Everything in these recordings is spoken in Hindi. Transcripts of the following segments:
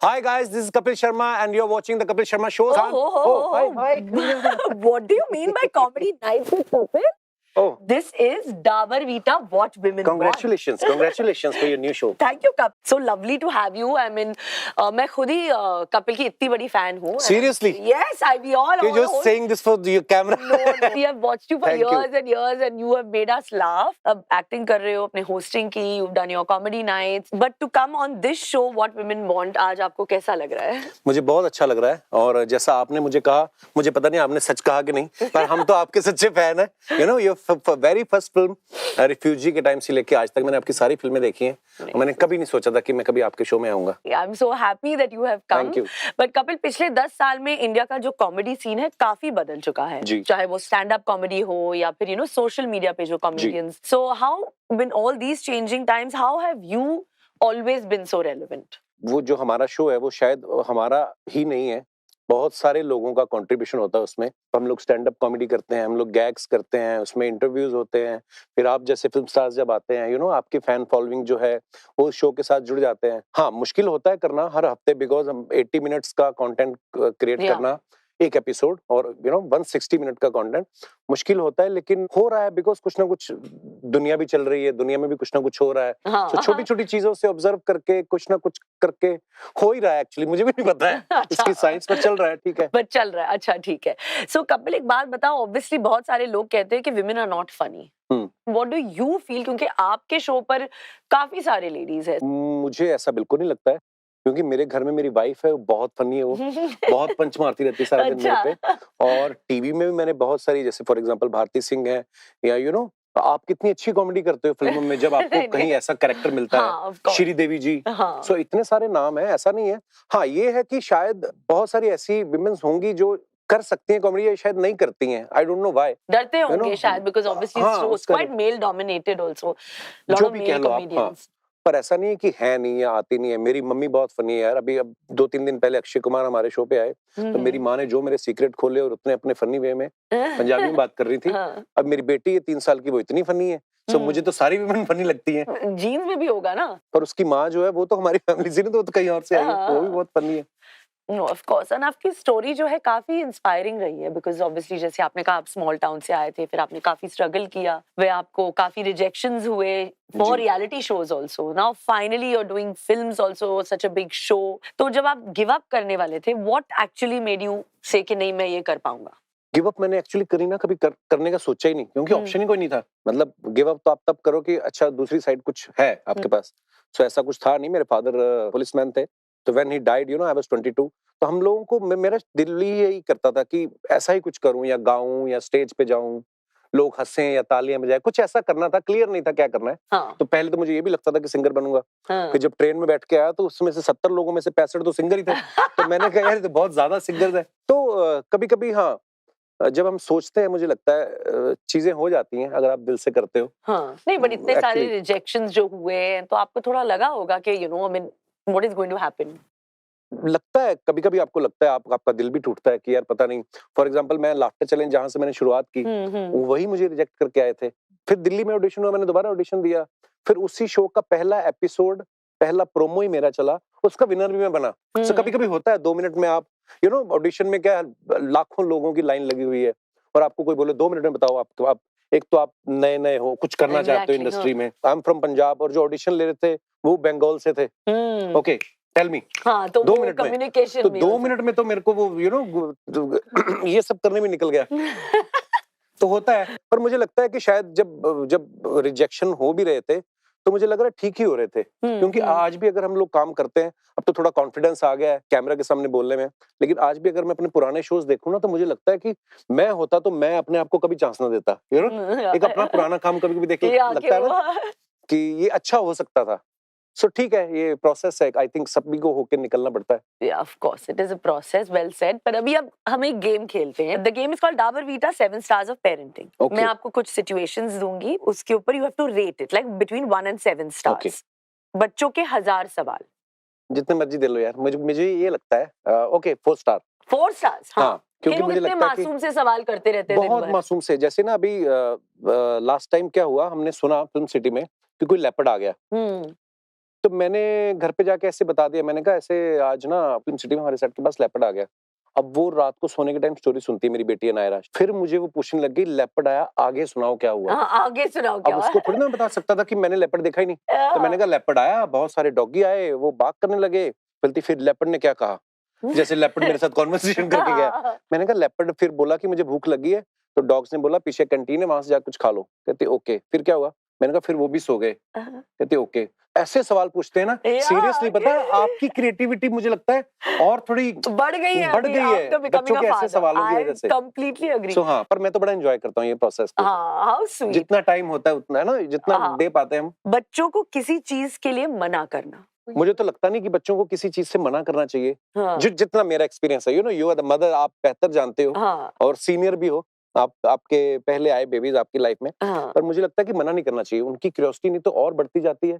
Hi guys, this is Kapil Sharma and you're watching the Kapil Sharma Show. Hi. What do you mean by comedy night with Kapil? Oh, This is Dabur Vita What Women congratulations for your new show. Want. Thank you, Kapil. So lovely to have you. I mean, मैं खुद ही कपिल की इतनी बड़ी fan हूँ. Seriously? Yes, we all. You're just saying this for your camera. No, we have watched you for Thank years you. and years, and you have made us laugh. अब acting कर रहे हो, अपने hosting की, you've done your comedy nights. But to come on this show, What Women Want, आज आपको कैसा लग रहा है? मुझे बहुत अच्छा लग रहा है और जैसा आपने मुझे कहा, मुझे पता नहीं आपने सच कहा कि नहीं, पर हम तो आपके सच्चे फैन हैं. You know, your very first film, refugee के टाइम से लेके आज तक मैंने आपकी सारी फिल्में देखी हैं. मैंने कभी नहीं सोचा था कि मैं कभी आपके शो में आऊंगा. I'm so happy that you have come. Thank you. But Kapil पिछले 10 साल में इंडिया का जो कॉमेडी सीन है काफी बदल चुका है. चाहे वो स्टैंड अप कॉमेडी हो या फिर सोशल मीडिया पे जो comedians. So how in all these changing times, how have you always been so relevant? वो जो हमारा शो है वो शायद हमारा ही नहीं है. बहुत सारे लोगों का कंट्रीब्यूशन होता है उसमें. हम लोग स्टैंड अप कॉमेडी करते हैं, हम लोग गैग्स करते हैं, उसमें इंटरव्यूज होते हैं. फिर आप जैसे फिल्म स्टार्स जब आते हैं, आपकी फैन फॉलोइंग जो है वो शो के साथ जुड़ जाते हैं. हाँ, मुश्किल होता है करना हर हफ्ते, बिकॉज हम 80 मिनट्स का कंटेंट क्रिएट करना एक एपिसोड और 160 मिनट का कंटेंट मुश्किल होता है, लेकिन हो रहा है बिकॉज कुछ ना कुछ दुनिया भी चल रही है, दुनिया में भी कुछ ना कुछ हो रहा है. तो छोटी छोटी चीजों से ऑब्जर्व करके कुछ ना कुछ करके हो ही रहा है. एक्चुअली मुझे भी नहीं पता है इसकी साइंस पर चल रहा है. ठीक है, बट चल रहा है. अच्छा, ठीक है. सो कपिल, एक बात बताओ. ऑब्वियसली बहुत सारे लोग कहते हैं कि women are not funny. What do you feel, क्योंकि आपके शो पर काफी सारे लेडीज है. मुझे ऐसा बिल्कुल नहीं लगता है, क्योंकि मेरे घर में मेरी वाइफ है, वो बहुत फनी है. वो बहुत पंच मारती रहती है सारा दिन मेरे पे. और टीवी में भी मैंने बहुत सारी, जैसे फॉर एग्जांपल भारती सिंह है, या आप कितनी अच्छी कॉमेडी करते हो फिल्मों में जब आपको कहीं ऐसा कैरेक्टर मिलता है. श्रीदेवी जी. सो इतने सारे नाम है, ऐसा नहीं है. हाँ, ये है कि शायद बहुत सारी ऐसी विमेन्स होंगी जो कर सकती हैं कॉमेडी, या शायद नहीं करती हैं. I don't know why. डरते होंगे शायद, because obviously it's quite male dominated also. Lot of male comedians. पर ऐसा नहीं है कि है नहीं या आती नहीं है. मेरी मम्मी बहुत फनी है यार. अभी अब 2-3 दिन पहले अक्षय कुमार हमारे शो पे आए, तो मेरी माँ ने जो मेरे सीक्रेट खोले और उतने अपने फनी वे में पंजाबी में बात कर रही थी. अब मेरी बेटी है 3 साल की, वो इतनी फनी है. सो मुझे तो सारी विमेन फनी लगती हैं. जीन्स में भी होगा ना. पर उसकी माँ जो है वो तो हमारी फैमिली से नहीं, तो कहीं और से आई है, वो भी बहुत फनी है. No, of course. और आपकी स्टोरी जो है काफी इंस्पायरिंग रही है, बिकॉज ऑब्वियसली जैसे आपने कहा आप स्मॉल टाउन से आए थे, फिर आपने काफी स्ट्रगल किया, वे आपको काफी रिजेक्शंस हुए for reality shows also. Now finally you are doing films also, such a big show. तो जब आप गिव अप करने वाले थे, व्हाट एक्चुअली मेड यू से कि नहीं मैं ये कर पाऊंगा? गिव अप मैंने एक्चुअली करी ना, कभी करने का सोचा ही नहीं, क्योंकि ऑप्शन ही कोई नहीं था. मतलब गिव अप तो आप तब करो कि अच्छा दूसरी साइड कुछ है आपके पास. सो ऐसा कुछ था नहीं. मेरे फादर पुलिसमैन थे, तो when he died I was 22. तो हम लोगों को, मेरा दिल ही यही करता था कि ऐसा ही कुछ करूं, या गाऊं, या स्टेज पे जाऊं, लोग हंसें या तालियां बजाएं, कुछ ऐसा करना था. क्लियर नहीं था क्या करना है. तो पहले तो मुझे ये भी लगता था कि सिंगर बनूंगा. फिर जब ट्रेन में बैठ के आया तो उसमें से 70 लोगों में से 65 तो सिंगर ही थे. तो मैंने कहा यार, तो बहुत ज्यादा सिंगर्स है. तो कभी कभी हाँ, जब हम सोचते हैं, मुझे लगता है चीजें हो जाती हैं अगर आप दिल से करते हो. नहीं, बट इतने सारे रिजेक्शंस जो हुए, तो आपको थोड़ा लगा होगा कि I mean what is going to happen. लगता है कभी कभी, आपको लगता है, आपका दिल भी टूटता है कि यार पता नहीं. फॉर एग्जांपल मैं लाफ्टर चैलेंज जहां से मैंने शुरुआत की, वही मुझे रिजेक्ट करके आए थे. फिर दिल्ली में ऑडिशन हुआ, मैंने दोबारा ऑडिशन दिया. फिर उसी शो का पहला एपिसोड, पहला प्रोमो ही मेरा चला, उसका विनर भी मैं बना. तो कभी कभी होता है 2 मिनट में आप ऑडिशन में क्या लाखों लोगों की लाइन लगी हुई है, और आपको कोई बोले 2 मिनट में बताओ आप एक तो आप नए हो, कुछ करना चाहते हो इंडस्ट्री में. आई एम फ्रॉम पंजाब, और जो ऑडिशन ले रहे थे वो बंगाल से थे. Okay, tell me. हाँ, तो 2 मिनट कम्युनिकेशन, तो 2 मिनट में तो मेरे को वो ये सब करने में निकल गया. तो होता है. पर मुझे लगता है कि शायद जब रिजेक्शन हो भी रहे थे, तो मुझे लग रहा है ठीक ही हो रहे थे. क्योंकि आज भी अगर हम लोग काम करते हैं, अब तो थोड़ा कॉन्फिडेंस आ गया है कैमरा के सामने बोलने में, लेकिन आज भी अगर मैं अपने पुराने शोज देखूं ना, तो मुझे लगता है कि मैं होता तो मैं अपने आप को कभी चांस ना देता. एक अपना पुराना काम कभी कभी देख लगता है ना कि ये अच्छा हो सकता था. सो ठीक है, ये प्रोसेस है. आई थिंक सभी को होकर निकलना पड़ता है. Of course it is a process, well said. पर अभी अब हम एक गेम खेलते हैं. The game is called Dabur Vita 7 stars of parenting. मैं आपको कुछ सिचुएशंस दूंगी, उसके ऊपर you have to rate it like between 1 and 7 stars. बच्चों के 1000 सवाल, जितने मर्जी दे लो यार. मुझे ये लगता है ओके 4 स्टार. 4 स्टार्स. हाँ, क्योंकि मुझे लगता है मासूम से सवाल करते रहते हैं, बहुत मासूम से. जैसे ना अभी लास्ट टाइम क्या हुआ, हमने सुना फिल्म सिटी में कि कोई लेपर्ड आ गया. तो मैंने घर पे जाके ऐसे बता दिया, मैंने कहा ऐसे आज ना फिल्म सिटी में हमारे सेट के पास लेपर्ड आ गया। अब वो रात को सोने के टाइम स्टोरी सुनती है मेरी बेटी है नायरा। फिर मुझे वो पूछने लग गई लेपर्ड आया, आगे सुनाओ क्या हुआ? हाँ, आगे सुनाओ अब क्या उसको थोड़ी ना मैं बता सकता था कि मैंने लेपर्ड देखा ही नहीं। तो मैंने कहा लेपर्ड आया, बहुत सारे डॉगी आए, वो बात करने लगे। बोलती फिर लेपर्ड ने क्या कहा? जैसे लेपर्ड मेरे साथ कॉन्वर्सेशन करके गया। मैंने कहा लेपर्ड फिर बोला कि मुझे भूख लगी है, तो डॉग्स ने बोला पीछे कैंटीन है, वहां से जाकर कुछ खा लो। कहती ओके, फिर क्या हुआ? मैंने कहा फिर वो भी सो गए। कहती ओके। ऐसे सवाल पूछते हैं ना, सीरियसली पता है आपकी क्रिएटिविटी मुझे लगता है और थोड़ी बढ़ गई है बच्चों के ऐसे सवालों की वजह से। Completely agree. सो हाँ, पर मैं तो बड़ा एंजॉय करता हूँ ये प्रोसेस को। हाँ, हाउ स्वीट। जितना टाइम होता है उतना है ना, जितना हाँ। दे पाते हैं हम। बच्चों को किसी चीज के लिए मना करना, मुझे तो लगता नहीं कि बच्चों को किसी चीज से मना करना चाहिए। हाँ, जितना मेरा एक्सपीरियंस है, यू आर द मदर, आप बेहतर जानते हो हाँ, और सीनियर भी हो, आपके पहले आए बेबीज आपकी लाइफ में। हाँ, पर मुझे लगता है कि मना नहीं करना चाहिए, उनकी क्यूरियोसिटी नहीं तो और बढ़ती जाती है,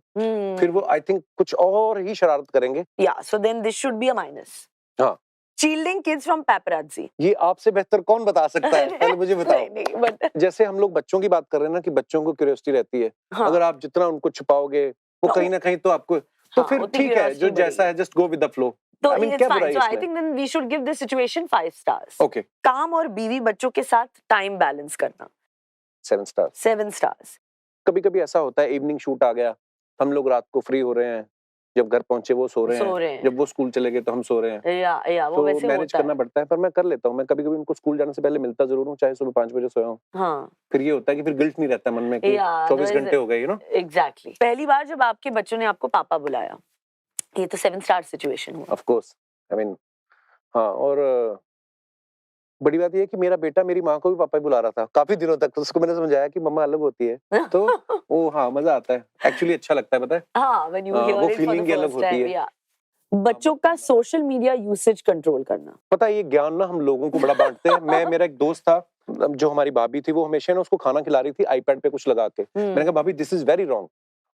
फिर वो आई थिंक कुछ और ही शरारत करेंगे। या so then this should be a minus. हाँ, शील्डिंग किड्स फ्रॉम पेपराजी। ये आपसे बेहतर कौन बता सकता है? पहले मुझे बताओ। नहीं, बट जैसे हम लोग बच्चों की बात कर रहे हैं ना कि बच्चों को क्यूरियोसिटी रहती है, हाँ, अगर आप जितना उनको छुपाओगे वो तो- कहीं ना कहीं तो आपको, तो हाँ, फिर उतनी ठीक है, curiosity जो जैसा बढ़ेगी। है just go with the flow. तो I mean, इट्स क्या फाइन। बुराई सो आई इसमें? Think then we should give this situation 5 stars. Okay, काम और बीवी बच्चों के साथ टाइम बैलेंस करना 7 स्टार्स। 7 स्टार्स। कभी-कभी ऐसा होता है इवनिंग शूट आ गया, हम लोग रात को फ्री हो रहे हैं, जब घर पहुंचे वो सो रहे हैं, जब वो स्कूल चले गए तो हम सो रहे हैं। या वो तो वैसे मैनेज होता करना है। पड़ता है, पर मैं कर लेता हूँ। मैं कभी-कभी उनको स्कूल जाने से पहले मिलता जरूर हूँ, चाहे सुबह 5 बजे सोया हूँ। हाँ, फिर ये होता है कि फिर गिल्ट नहीं रहता मन में कि या 24 घंटे हो गए, यू नो। एग्जैक्टली। पहली बार जब आपके बच्चों ने आपको पापा बुलाया, ये तो 7 स्टार सिचुएशन हुआ। ऑफ कोर्स, आई मीन हाँ, और बड़ी बात ये है कि मेरा बेटा मेरी माँ को भी पापा ही बुला रहा था काफी दिनों तक। तो उसको मैंने समझाया कि मम्मा अलग होती है, तो वो हाँ मजा आता है, एक्चुअली अच्छा लगता है, पता है। हाँ, when you hear वो it for the फीलिंग ही अलग first होती time, है। yeah. बच्चों का सोशल मीडिया यूसेज कंट्रोल करना। पता है ये ज्ञान ना हम लोगों को बड़ा बांटते हैं। मेरा एक दोस्त था, जो हमारी भाभी थी, वो हमेशा ना उसको खाना खिला रही थी आईपैड पे कुछ लगा के। मैंने कहा भाभी दिस इज वेरी रॉन्ग,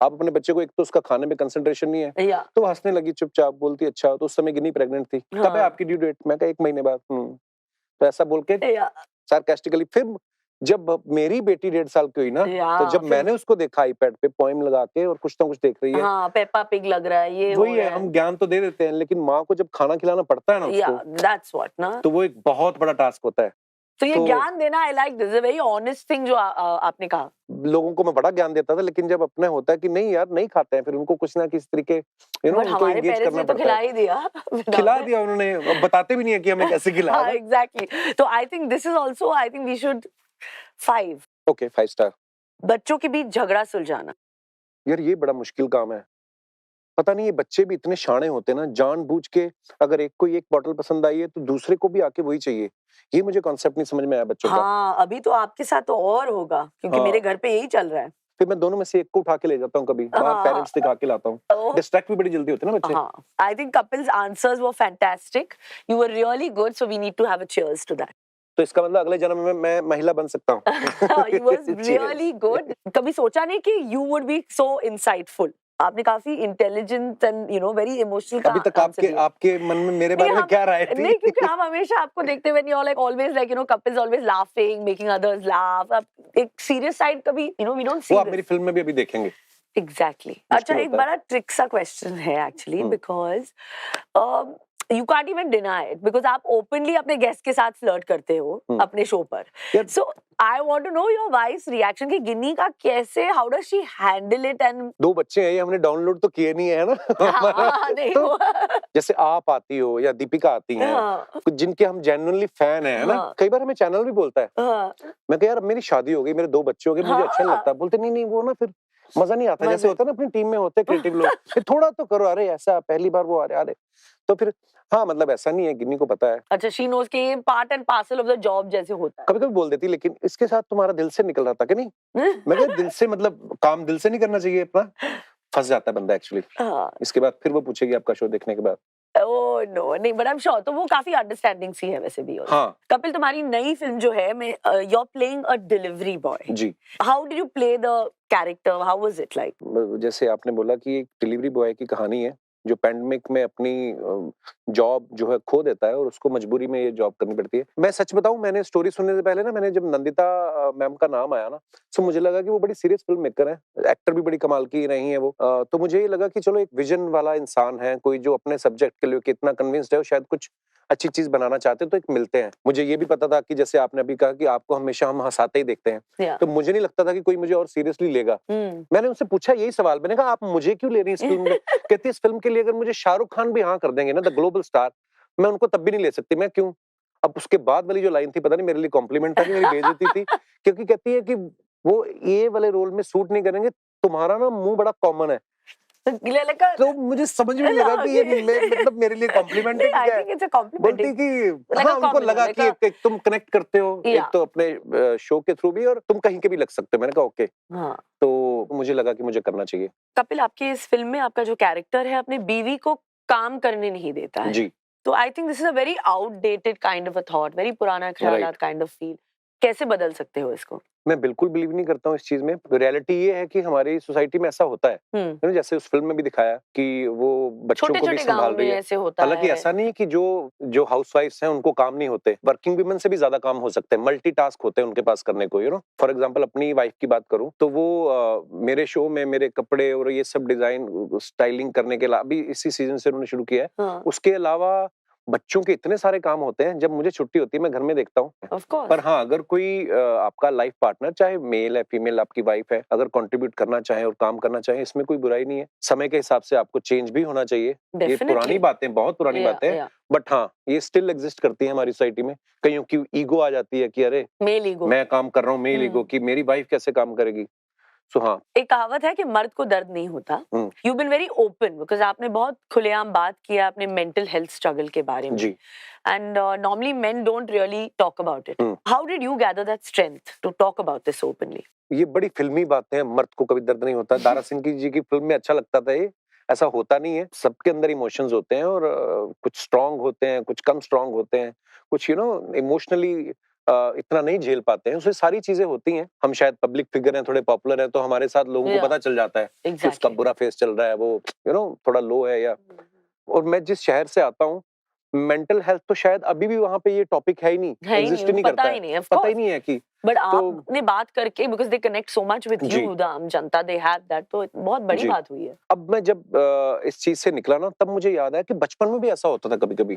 आप अपने बच्चे को, एक तो उसका खाने में कंसंट्रेशन नहीं है। या तो वो हंसने लगी चुपचाप, बोलती अच्छा। तो उस समय गिनी प्रेग्नेंट थी। कब है हाँ। आपकी ड्यू डेट? मैं कहा 1 महीने बाद। तो ऐसा बोल के या सार्कास्टिकली। फिर जब मेरी बेटी 1.5 साल की हुई ना, तो जब फिर मैंने उसको देखा आईपैड पे पोएम लगा के और कुछ ना कुछ देख रही है, हाँ, पेपा पिग लग रहा है, ये हो वही है, रहा हम ज्ञान तो दे देते हैं, लेकिन माँ को जब खाना खिलाना पड़ता है ना या उसको, दैट्स व्हाट ना। तो वो एक बहुत बड़ा टास्क होता है। तो ये तो ज्ञान देना, I like this, a very honest thing जो आपने कहा। लोगों को मैं बड़ा ज्ञान देता था, लेकिन जब अपने होता है कि नहीं यार नहीं खाते हैं, फिर उनको कुछ ना किसी तरीके बट उनको हमारे एंगेज पेरेंट्स करना ने तो पड़ता खिला है। ही दिया। खिला दिया उन्होंने, अब बताते भी नहीं है कि हमें कैसे खिलाया हाँ, था। एग्जैक्टली। तो I think this is also, I think we should 5। Okay, 5 star. बच्चों के बीच झगड़ा सुलझाना। यार ये बड़ा मुश्किल काम है। पता नहीं ये बच्चे भी इतने शाणे होते हैं ना, जानबूझ के अगर एक को एक बॉटल पसंद आई है तो दूसरे को भी आके वही चाहिए। ये मुझे कॉन्सेप्ट नहीं समझ में आया बच्चों का। हाँ, अभी तो आपके साथ तो और होगा, क्योंकि हाँ। मेरे घर पे यही चल रहा है। फिर मैं दोनों में से एक को उठा के ले जाता हूँ, कभी बाहर हाँ। पेरेंट्स दिखा के लाता हूँ। ओह, डिस्ट्रैक्ट भी बड़ी जल्दी होते हैं ना बच्चे। हाँ, I think Kapil's answers were fantastic, you were really good, so we need to have a cheers to that. तो इसका मतलब अगले जन्म में मैं महिला बन सकता हूँ। You was really good. कभी सोचा नहीं कि you would be so insightful? आपने काफी इंटेलिजेंट एंड वेरी इमोशनल का अभी तक आंसर दिया। आपके मन में मेरे बारे में क्या राय थी? नहीं, क्योंकि हम हमेशा आपको देखते हुए you're like always like couples always laughing, making others laugh. अब एक सीरियस साइड कभी we don't see वो आप this. मेरी फिल्म में भी अभी देखेंगे। Exactly. अच्छा, एक होता है। बड़ा ट्रिक सा क्वेश्चन है actually, hmm. Because you can't even deny it, because आप ओपनली अपने गेस्ट के साथ फ्लर्ट करते हो अपने शो पर। यार- so I want to know your wife's reaction कि गिन्नी का कैसे, how does she handle it and 2 बच्चे हैं, ये हमने डाउनलोड तो किए नहीं है ना। नहीं तो हुआ। जैसे आप आती हो या दीपिका आती हैं, हाँ, कुछ जिनके हम जेन्युइनली फैन हैं, है ना। हाँ। कई बार हमें चैनल भी बोलता है, हाँ, मैं कहा यार अब मेरी शादी हो गई, मेरे 2 बच्चे हो गए, मुझे अच्छा नहीं हाँ। लगता। बोलते नहीं नहीं, वो ना फिर मजा नहीं आता। जैसे मजा- होता है ना अपनी टीम में होते क्रिएटिव लोग, फिर थोड़ा तो करो, अरे ऐसा पहली बार वो आ रहे, अरे तो फिर हाँ, मतलब ऐसा नहीं है, गिन्नी को पता है। अच्छा, शी नोज कि ये part and parcel of the job जैसे होता है। कभी कभी बोल देती, लेकिन इसके साथ तुम्हारा दिल से निकल रहा था कि नहीं? मैं कहा दिल से मतलब काम दिल से नहीं करना चाहिए अपना। फंस जाता है बंदा एक्चुअली। हाँ, इसके बाद फिर वो पूछेगी आपका शो देखने के बाद। ओह नो, नहीं, बट आई एम श्योर, तो वो काफी अंडरस्टैंडिंग सी है वैसे भी। हाँ कपिल, तुम्हारी नई फिल्म जो है, मैं you are playing a delivery boy. जी, how did you play the character, how was it like? जैसे आपने बोला कि एक डिलीवरी बॉय की कहानी है, जो पैंडेमिक में अपनी जॉब जो है खो देता है और उसको मजबूरी में ये जॉब करनी पड़ती है। मैं सच बताऊं, मैंने स्टोरी सुनने से पहले ना, मैंने जब नंदिता मैम का नाम आया ना, तो मुझे लगा कि वो बड़ी सीरियस फिल्म मेकर है, एक्टर भी बड़ी कमाल की रही है वो। तो मुझे ये लगा कि चलो एक विजन वाला इंसान है कोई, जो अपने सब्जेक्ट के लिए कितना कन्विंस्ड है और शायद कुछ अच्छी चीज बनाना चाहते हैं, तो एक मिलते हैं। मुझे ये भी पता था कि जैसे आपने अभी कहा कि आपको हमेशा हम हंसाते ही देखते हैं, Yeah. तो मुझे नहीं लगता था कि कोई मुझे और सीरियसली लेगा। मैंने उनसे पूछा यही सवाल, मैंने कहा आप मुझे क्यों ले रही हैं इस फिल्म में? कहती है इस फिल्म के लिए अगर मुझे शाहरुख खान भी हाँ कर देंगे ना, द ग्लोबल स्टार, मैं उनको तब भी नहीं ले सकती। मैं क्यों? अब उसके बाद वाली जो लाइन थी, पता नहीं मेरे लिए कॉम्प्लीमेंट था कि मेरी बेइज्जती थी, क्योंकि कहती है कि वो ये वाले रोल में सूट नहीं करेंगे, तुम्हारा ना मुंह बड़ा कॉमन है। तो मुझे समझ में नहीं लगा कि ये मतलब मेरे लिए कॉम्प्लीमेंट है कि क्या है? बोलती कि हाँ, उनको लगा कि एक तुम कनेक्ट करते हो, एक तो अपने शो के थ्रू भी, और तुम कहीं के भी लग सकते हो। मैंने कहा ओके। तो मुझे लगा कि मुझे करना चाहिए। कपिल, आपके इस फिल्म में आपका जो कैरेक्टर है अपनी बीवी को काम करने नहीं देता है जी। तो I think this is a very outdated kind of a thought, very पुराना ख्यालात काइंड ऑफ फील। कैसे बदल सकते हो इसको? मैं बिल्कुल बिलीव नहीं करता हूँ इस चीज में। रियलिटी ये है कि हमारी सोसाइटी में ऐसा होता है, जैसे उस फिल्म में भी दिखाया कि वो बच्चों को भी संभाल रही है। हालांकि ऐसा नहीं है कि जो हाउसवाइफ्स हैं उनको काम नहीं होते, वर्किंग वुमेन से भी ज्यादा काम हो सकते हैं, मल्टीटास्क होते हैं उनके पास करने को। फॉर एग्जांपल अपनी वाइफ की बात करूं तो वो मेरे शो में मेरे कपड़े और ये सब डिजाइन स्टाइलिंग करने के अलावा, अभी इसी सीजन से उन्होंने शुरू किया है, उसके अलावा बच्चों के इतने सारे काम होते हैं। जब मुझे छुट्टी होती है मैं घर में देखता हूँ। पर हाँ, अगर कोई आपका लाइफ पार्टनर, चाहे मेल है फीमेल, आपकी वाइफ है, अगर कंट्रीब्यूट करना चाहे और काम करना चाहे, इसमें कोई बुराई नहीं है। समय के हिसाब से आपको चेंज भी होना चाहिए। ये पुरानी बातें, बहुत पुरानी बातें हैं, बट हाँ, ये स्टिल एग्जिस्ट करती है हमारी सोसाइटी में। कईयों की ईगो आ जाती है कि अरे मेल ईगो, मैं काम कर रहा हूँ, मेल ईगो की मेरी वाइफ कैसे काम करेगी। हाँ, एक कहावत है कि मर्द को दर्द नहीं होता। You been very open because आपने बहुत खुलेआम बात किया अपने मेंटल हेल्थ स्ट्रगल के बारे में। जी। And normally men don't really talk about it. How did you gather that strength to talk about this openly? ये बड़ी फिल्मी बातें हैं, मर्द को कभी दर्द नहीं होता। दारा सिंह जी की फिल्म में अच्छा लगता था ये, ऐसा होता नहीं है। सबके अंदर इमोशंस होते हैं और कुछ स्ट्रांग होते हैं, कुछ कम स्ट्रांग होते हैं, कुछ इमोशनली इतना नहीं झेल पाते हैं। उसमें सारी चीजें होती हैं। हम शायद पब्लिक फिगर हैं, थोड़े पॉपुलर हैं, तो हमारे साथ लोगों को पता चल जाता है कि उसका बुरा फेस चल रहा है, वो थोड़ा लो है या। और मैं जिस शहर से आता हूँ, मेंटल हेल्थ तो शायद अभी भी वहाँ पे ये टॉपिक है ही नहीं, एग्जिस्ट नहीं करता है, पता ही नहीं है कि। बट आपने बात करके, because they connect so much with you, the आम जनता, दे हैव दैट, तो बहुत बड़ी बात हुई है। अब मैं जब इस चीज से निकला ना, तब मुझे याद आया कि बचपन में भी ऐसा होता था कभी-कभी।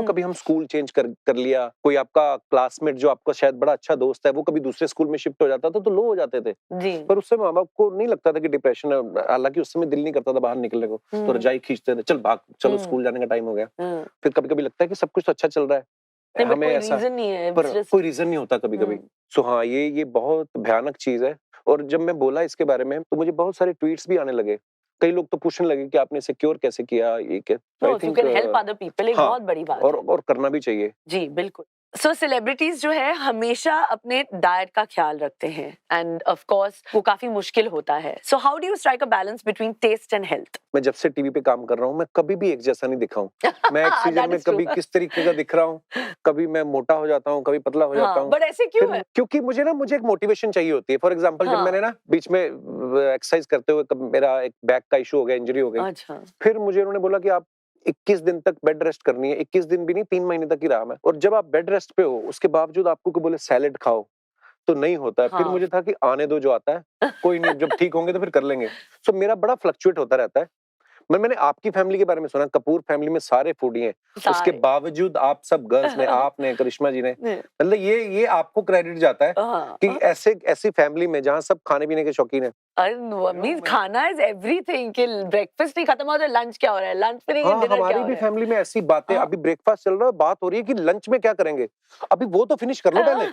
कभी हम स्कूल चेंज कर लिया, कोई आपका क्लासमेट जो आपका शायद बड़ा अच्छा दोस्त है, वो कभी दूसरे स्कूल में शिफ्ट हो जाता था, तो लो हो जाते थे। पर उससे माँ-बाप को नहीं लगता था कि डिप्रेशन है, हालांकि उस समय दिल नहीं करता था बाहर निकलने को, तो रजाई खींचते थे, चल भाग, चलो स्कूल जाने का टाइम हो गया। फिर कभी-कभी लगता है कि सब कुछ तो अच्छा चल रहा है, हमें ऐसा, रीजन नहीं है, पर कोई रीजन नहीं होता कभी-कभी। सो हाँ, ये बहुत भयानक चीज है। और जब मैं बोला इसके बारे में, तो मुझे बहुत सारे ट्वीट्स भी आने लगे। कई लोग तो पूछने लगे कि आपने सिक्योर कैसे किया, ये क्या। I think help other people एक बहुत बड़ी बात है, और करना भी चाहिए। जी बिल्कुल। सो सेलिब्रिटीज जो है हमेशा अपने डाइट का ख्याल रखते हैं, एंड ऑफ कोर्स वो काफी मुश्किल होता है। So how do you strike a balance between taste and health? मैं जब से टीवी पे काम कर रहा हूँ, मैं कभी भी एक जैसा नहीं दिखा हूँ। मैं एक सीजन में कभी किस तरीके का दिख रहा हूँ, कभी मैं मोटा हो जाता हूँ, कभी पतला हो जाता हूँ। बट ऐसे क्यों है? क्योंकि मुझे एक मोटिवेशन चाहिए होती है। फॉर एग्जाम्पल, जब मैंने ना बीच में एक्सरसाइज करते हुए मेरा एक बैक का इशू हो गया, इंजरी हो गई। अच्छा। फिर मुझे उन्होंने बोला कि आप 21 दिन तक बेड रेस्ट करनी है। 21 दिन भी नहीं, 3 महीने तक ही रहा मैं। और जब आप बेड रेस्ट पे हो, उसके बावजूद आपको कोई बोले सैलेड खाओ, तो नहीं होता है। फिर मुझे था कि आने दो जो आता है, कोई नहीं, जब ठीक होंगे तो फिर कर लेंगे। सो मेरा बड़ा फ्लक्चुएट होता रहता है। मैंने आपकी फैमिली के बारे में सुना, कपूर फैमिली में सारे फूडी हैं, उसके बावजूद आप सब गर्ल्स ने, आपने, करिश्मा जी ने, मतलब ये आपको क्रेडिट जाता है कि ऐसी फैमिली में जहाँ सब खाने पीने के शौकीन है। मींस खाना इज एवरीथिंग, कि ब्रेकफास्ट नहीं खत्म हो तो लंच क्या हो रहा है, लंच पे नहीं डिनर क्या हो रहा है। हमारी भी फैमिली में ऐसी बातें, अभी ब्रेकफास्ट चल रहा है, बात हो रही है कि लंच में क्या करेंगे, अभी वो तो फिनिश कर लो पहले।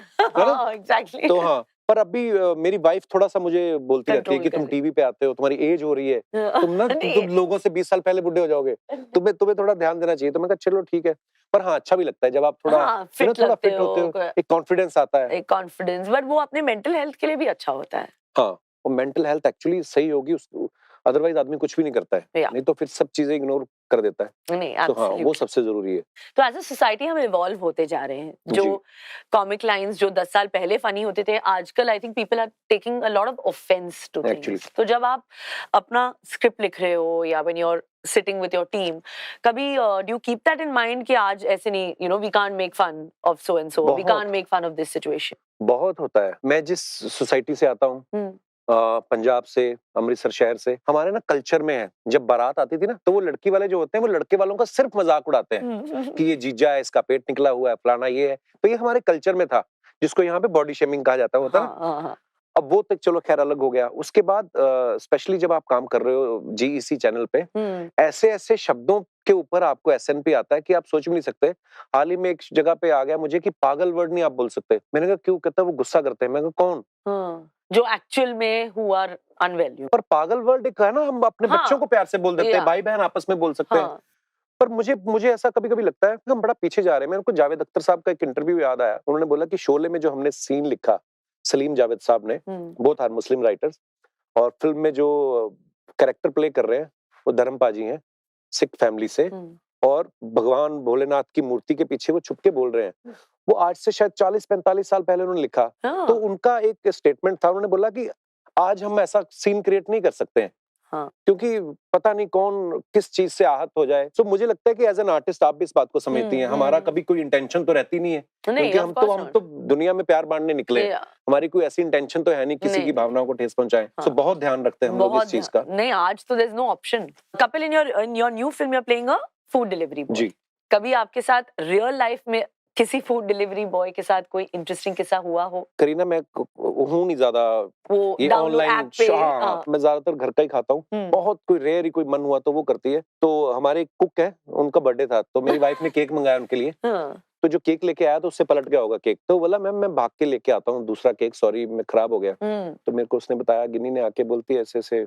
एग्जैक्टली। तो हाँ, पर अभी मेरी वाइफ थोड़ा सा मुझे बोलती रहती है कि तुम टीवी पे आते हो, तुम्हारी एज हो रही है, तुम लोगों से 20 साल पहले बुढ़े हो जाओगे, तुम्हें थोड़ा ध्यान देना चाहिए। तो मैं कहा चलो ठीक है। पर हाँ, अच्छा भी लगता है जब आप थोड़ा फिट होते हो, एक कॉन्फिडेंस आता है, एक कॉन्फिडेंस। बट वो अपने मेंटल हेल्थ के लिए भी अच्छा होता है। हाँ, वो मेंटल हेल्थ एक्चुअली सही होगी, उसको अदरवाइज आदमी कुछ भी नहीं करता है, Yeah. नहीं तो फिर सब चीजें इग्नोर कर देता है। नहीं, तो हाँ, वो absolutely. सबसे जरूरी है। तो एज अ सोसाइटी हम इवॉल्व होते जा रहे हैं। जी। जो कॉमिक लाइंस जो 10 साल पहले फनी होते थे, आजकल I think people are taking a lot of offence to Actually. Things. तो जब आप अपना स्क्रिप्ट लिख रहे हो या when you are sitting with your team, कभी do you keep that in mind कि आज ऐसे नहीं, you know, we can't make fun of so and so, we बहुत। Can't make fun of this situation? बहुत होता है। मैं जिस सोसाइटी से आता हूँ, पंजाब से, अमृतसर शहर से, हमारे ना कल्चर में है, जब बारात आती थी ना, तो वो लड़की वाले जो होते हैं वो लड़के वालों का सिर्फ मजाक उड़ाते हैं कि ये जीजा है, इसका पेट निकला हुआ है, फलाना ये है। तो ये हमारे कल्चर में था, जिसको यहाँ पे बॉडी शेमिंग कहा जाता होता है ना। हाँ। अब वो तक चलो खैर अलग हो गया। उसके बाद स्पेशली जब आप काम कर रहे हो जीईसी चैनल पे, ऐसे ऐसे शब्दों के ऊपर आपको एसएनपी आता है कि आप सोच भी नहीं सकते। हाल ही में एक जगह पे आ गया मुझे कि पागल वर्ड नहीं आप बोल सकते। मैंने कहा क्यों? कहता वो गुस्सा करते हैं। मैंने कहा कौन? जो एक्चुअल में हु आर अनवेल्यू। पर पागल वर्ड एक है ना, हम अपने बच्चों को प्यार से बोल देते हैं, भाई बहन आपस में बोल सकते हैं। पर मुझे ऐसा कभी कभी लगता है कि हम बड़ा पीछे जा रहे हैं। मेरे को जावेद अख्तर साहब का एक इंटरव्यू याद आया। उन्होंने बोला कि शोले में जो हमने सीन लिखा, सलीम जावेद साहब ने, बोथ आर मुस्लिम राइटर्स, और फिल्म में जो कैरेक्टर प्ले कर रहे हैं वो धर्मपा जी हैं, सिख फैमिली से, और भगवान भोलेनाथ की मूर्ति के पीछे वो छुप के बोल रहे हैं। वो आज से शायद 40-45 साल पहले उन्होंने लिखा। तो उनका एक स्टेटमेंट था, उन्होंने बोला कि आज हम ऐसा सीन क्रिएट नहीं कर सकते हैं, क्योंकि पता नहीं कौन किस चीज से आहत हो जाए। तो मुझे लगता है कि एज एन आर्टिस्ट आप भी इस बात को समझती हैं, हमारा कभी कोई इंटेंशन तो रहती नहीं है, क्योंकि हम तो दुनिया में प्यार बांटने निकले, हमारी कोई ऐसी इंटेंशन तो है नहीं किसी की भावनाओं को ठेस पहुंचाएं। तो बहुत ध्यान रखते हैं हम लोग इस चीज का। नहीं, आज तो there is no option. Kapil, in your new film you are playing a food delivery boy. जी। कभी आपके साथ रियल लाइफ में किसी फूड डिलीवरी बॉय के साथ कोई इंटरेस्टिंग किस्सा हुआ हो? करीना, मैं हूँ नहीं ज्यादा वो ये ऑनलाइन, मैं ज्यादातर घर का ही खाता हूँ। बहुत कोई रेयर ही कोई मन हुआ तो वो करती है। तो हमारे कुक है, उनका बर्थडे था, तो मेरी वाइफ ने केक मंगाया उनके लिए। तो जो केक लेके आया तो उससे पलट गया होगा केक। तो बोला मैम मैं भाग के लेके आता हूँ दूसरा केक, सॉरी मैं खराब हो गया। तो मेरे को उसने बताया, गिनी ने आके बोलती है ऐसे ऐसे,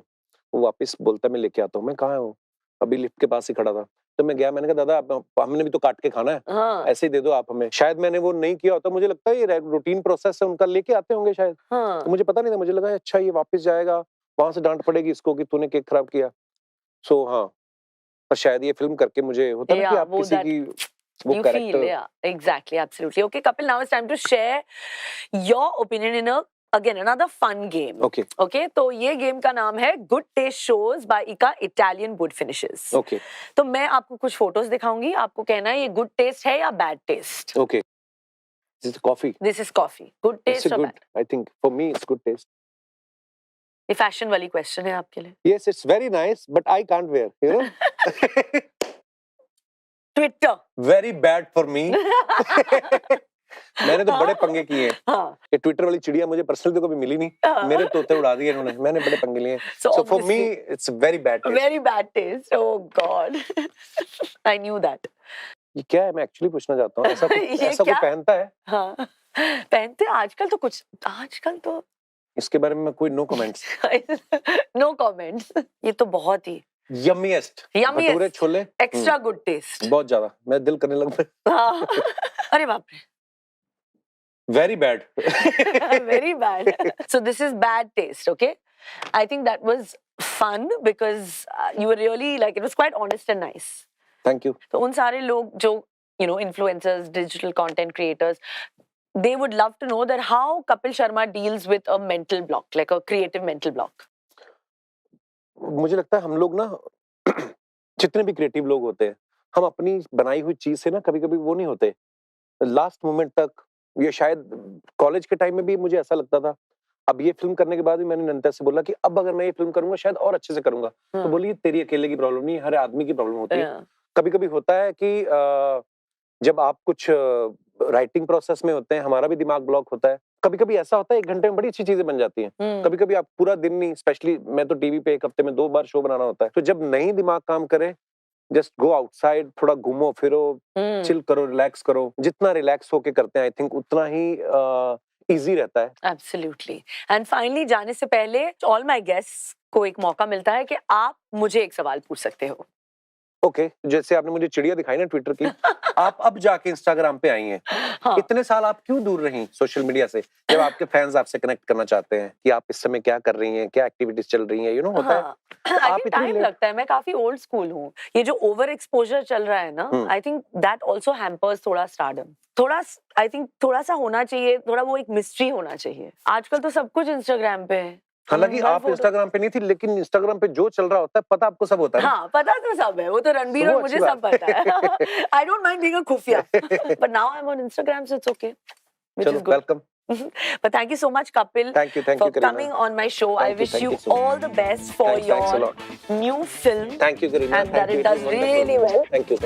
वो वापस बोलता मैं लेके आता हूँ। मैं कहाँ हूँ? अभी लिफ्ट के पास ही खड़ा था। तो मैं गया, मैंने कहा दादा हमने भी तो काट के खाना है, ऐसे ही दे दो आप हमें। शायद मैंने वो नहीं किया होता, मुझे लगता है ये रूटीन प्रोसेस है उनका, लेके आते होंगे शायद। तो मुझे पता नहीं था, मुझे लगा अच्छा ये वापस जाएगा, वहां से डांट पड़ेगी इसको कि तूने केक खराब किया। सो हाँ, पर शायद ये फिल्म करके मुझे होता है कि आप किसी की वो character. Exactly, absolutely. Okay, Kapil, now it's time to share your opinion in another fun game. Okay, तो ये गेम का नाम है गुड टेस्ट शोज बाय इका इटालियन गुड फिनिशेस। Okay. तो मैं आपको कुछ फोटोज दिखाऊंगी, आपको कहना है ये गुड टेस्ट है या bad taste. Okay. This is coffee. This is coffee. Good taste or bad? I think for me it's good taste. ये फैशन वाली क्वेश्चन है आपके लिए। Yes, it's very nice, but I can't wear, you know. Twitter. Very bad for me. मैंने तो बड़े पंगे किए हैं। ये ट्विटर वाली चिड़िया मुझे पर्सनली तो कभी मिली नहीं, मेरे तोते उड़ा दिए इन्होंने, मैंने बड़े पंगे लिए। So for me it's very bad taste. Very bad taste. Oh God. I knew that. ये क्या है, मैं एक्चुअली पूछना चाहता हूँ, ऐसा कोई पहनता है? हाँ, पहनते हैं आजकल तो इसके बारे में कोई नो कमेंट्स। No comments. ये तो बहुत ही yummiest bhature chole, extra good taste, बहुत ज्यादा, मैं दिल करने लग गया। अरे बाप रे, very bad. very bad. So this is bad taste. Okay, I think that was fun because you were really like, it was quite honest and nice. Thank you. तो उन सारे लोग जो influencers, digital content creators, they would love to know that how Kapil Sharma deals with a mental block, like a creative mental block. मुझे लगता है हम लोग ना जितने भी क्रिएटिव लोग होते हैं, हम अपनी बनाई हुई चीज से ना कभी-कभी वो नहीं होते लास्ट मोमेंट तक। ये शायद कॉलेज के टाइम में भी मुझे ऐसा लगता था। अब ये फिल्म करने के बाद भी मैंने नंदिता से बोला कि अब अगर मैं ये फिल्म करूंगा शायद और अच्छे से करूंगा। तो बोली तेरी अकेले की प्रॉब्लम नहीं, हर आदमी की प्रॉब्लम होती है। कभी-कभी होता है कि जब आप कुछ राइटिंग प्रोसेस में होते हैं, हमारा भी दिमाग ब्लॉक होता है। कभी-कभी ऐसा होता है 1 घंटे में बड़ी अच्छी चीजें बन जाती हैं। कभी-कभी आप पूरा दिन नहीं, स्पेशली मैं तो टीवी पे 1 हफ्ते में 2 बार शो बनाना होता है। तो जब नहीं दिमाग काम करे, जस्ट गो आउटसाइड, थोड़ा घूमो फिरो, चिल करो, रिलैक्स करो। जितना रिलैक्स होके करते हैं आई थिंक उतना ही इजी रहता है। एब्सोल्युटली। एंड फाइनली जाने से पहले ऑल माय गेस्ट्स को एक मौका मिलता है कि आप मुझे एक सवाल पूछ सकते हो। ओके, जैसे आपने मुझे चिड़िया दिखाई ना ट्विटर की, आप अब जाके इंस्टाग्राम पे आई हैं। हाँ। इतने साल आप क्यों दूर रहीं सोशल मीडिया से? जब आपके फैंस आपसे कनेक्ट करना चाहते हैं कि आप इस समय क्या कर रही हैं, क्या एक्टिविटीज चल रही हैं, यू नो होता है। आई आप थिंक इतनी टाइम लेट लगता है, मैं काफी ओल्ड स्कूल हूँ। ये जो ओवर एक्सपोजर चल रहा है ना, I think that also hampers थोड़ा स्टारडम। थोड़ा आई थिंक थोड़ा सा होना चाहिए, थोड़ा वो एक मिस्ट्री होना चाहिए। आजकल तो सब कुछ इंस्टाग्राम पे है। हालांकि आप इंस्टाग्राम पे नहीं थी, लेकिन इंस्टाग्राम पे जो चल रहा होता है पता आपको सब होता है ना? हाँ, पता तो सब है, वो तो रणबीर वो और मुझे अच्छी सब बात पता है। I don't mind being a खुफिया, but now I am on Instagram, so it's okay, which चलो is good. Welcome. But thank you so much, Kapil, thank you for Kareena. coming on my show. I wish thank you you so all the best for thanks a your lot। new film, thank you Kareena, and that thank you, it does really well. Thank you.